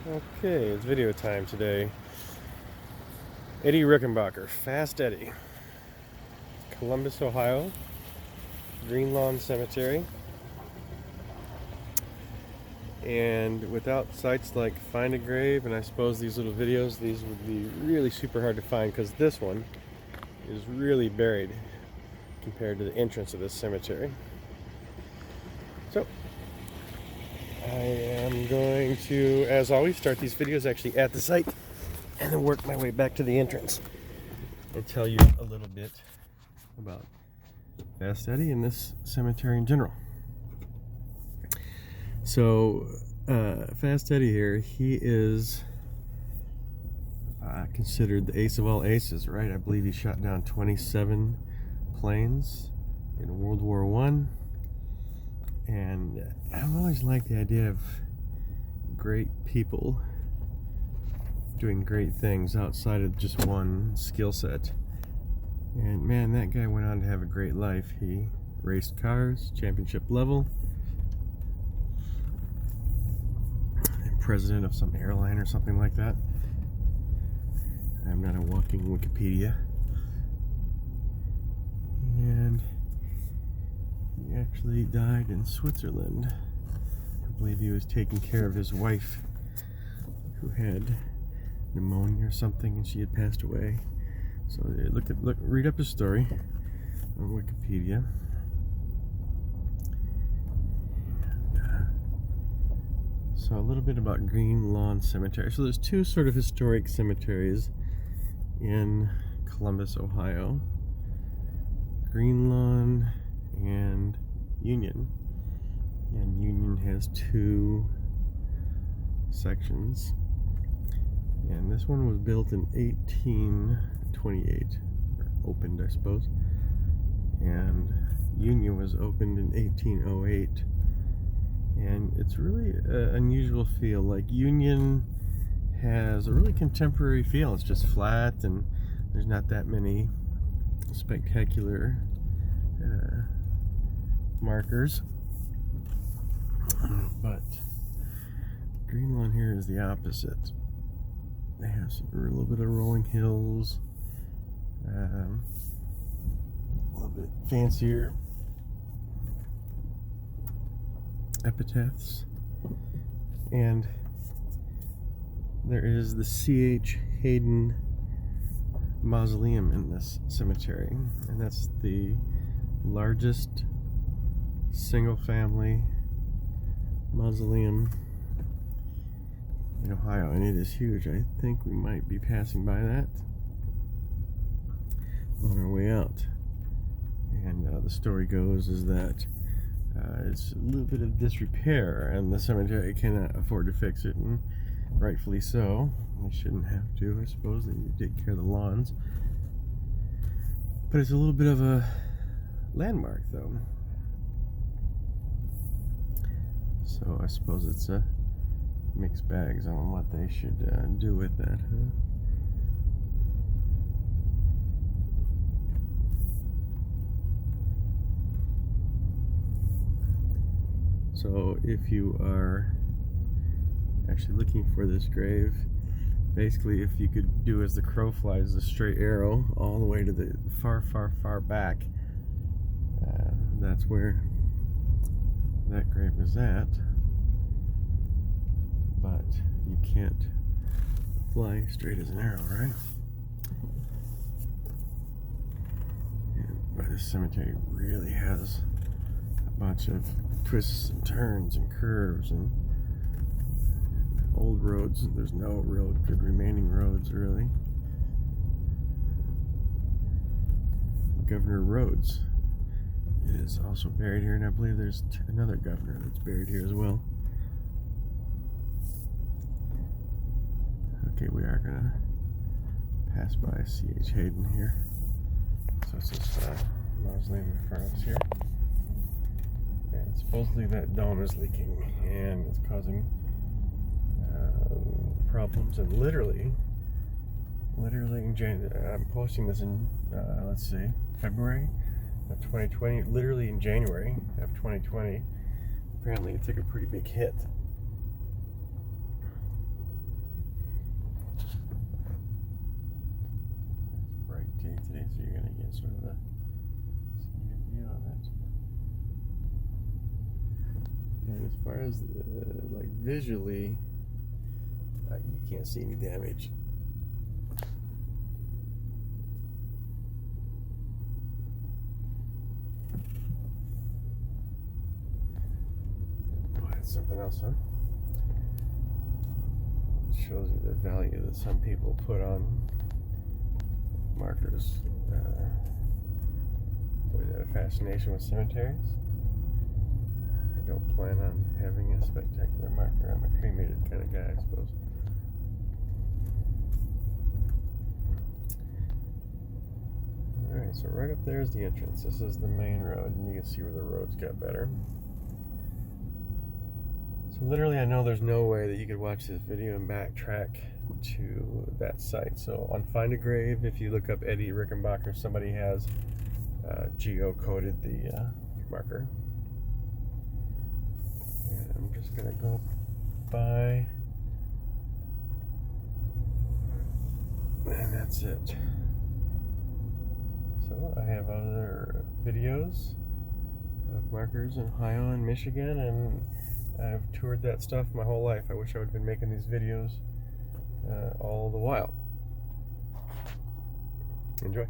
Okay, it's video time today. Eddie Rickenbaker, Fast Eddie. Columbus, Ohio. Green Lawn Cemetery. And without sites like Find a Grave, and I suppose these little videos, these would be really super hard to find because this one is really buried compared to the entrance of this cemetery. So, I am going to, as always, start these videos actually at the site and then work my way back to the entrance and tell you a little bit about Fast Eddie and this cemetery in general. So, Fast Eddie here, he is considered the ace of all aces, right? I believe he shot down 27 planes in World War I. And I've always liked the idea of great people doing great things outside of just one skill set. And man, that guy went on to have a great life. He raced cars, championship level, and president of some airline or something like that. I'm not a walking Wikipedia. And he actually died in Switzerland. I believe he was taking care of his wife who had pneumonia or something, and she had passed away. So read up his story on Wikipedia. So a little bit about Green Lawn Cemetery. So there's two sort of historic cemeteries in Columbus, Ohio. Green Lawn and Union. And Union has two sections. And this one was built in 1828, or opened, I suppose. And Union was opened in 1808. And it's really an unusual feel. Like, Union has a really contemporary feel. It's just flat, and there's not that many spectacular markers. But Green Lawn here is the opposite. They have a little bit of rolling hills, a little bit fancier epitaphs, and there is the C.H. Hayden Mausoleum in this cemetery, and that's the largest single-family mausoleum in Ohio, and it is huge. I think we might be passing by that on our way out. And the story goes is that it's a little bit of disrepair, and the cemetery cannot afford to fix it, and rightfully so. They shouldn't have to, I suppose. They need to take care of the lawns. But it's a little bit of a landmark, though. So I suppose it's a mixed bags on what they should do with that, huh? So if you are actually looking for this grave, basically if you could do as the crow flies, a straight arrow all the way to the far, far, far back, that's where that grave is at. But you can't fly straight as an arrow, right? But this cemetery really has a bunch of twists and turns and curves and old roads. There's no real good remaining roads, really. Governor Rhodes is also buried here, and I believe there's another governor that's buried here as well. Okay, we are gonna pass by C.H. Hayden here. So it's this mausoleum in front of us here. And supposedly that dome is leaking, and it's causing problems. And literally in January, I'm posting this in, let's see, February of 2020. Literally in January of 2020, apparently it took a pretty big hit. sort of a view of it. And as far as like visually, you can't see any damage. Oh, that's something else, huh? It shows you the value that some people put on markers. Boy, that a fascination with cemeteries. I don't plan on having a spectacular marker. I'm a cremated kind of guy, I suppose. Alright, so right up there is the entrance. This is the main road, and you can see where the roads got better. So literally, I know there's no way that you could watch this video and backtrack to that site. So on Find a Grave, if you look up Eddie Rickenbaker, somebody has geocoded the marker. And I'm just gonna go by, and that's it. So I have other videos of markers in Ohio and Michigan, and I've toured that stuff my whole life. I wish I would have been making these videos all the while. Enjoy.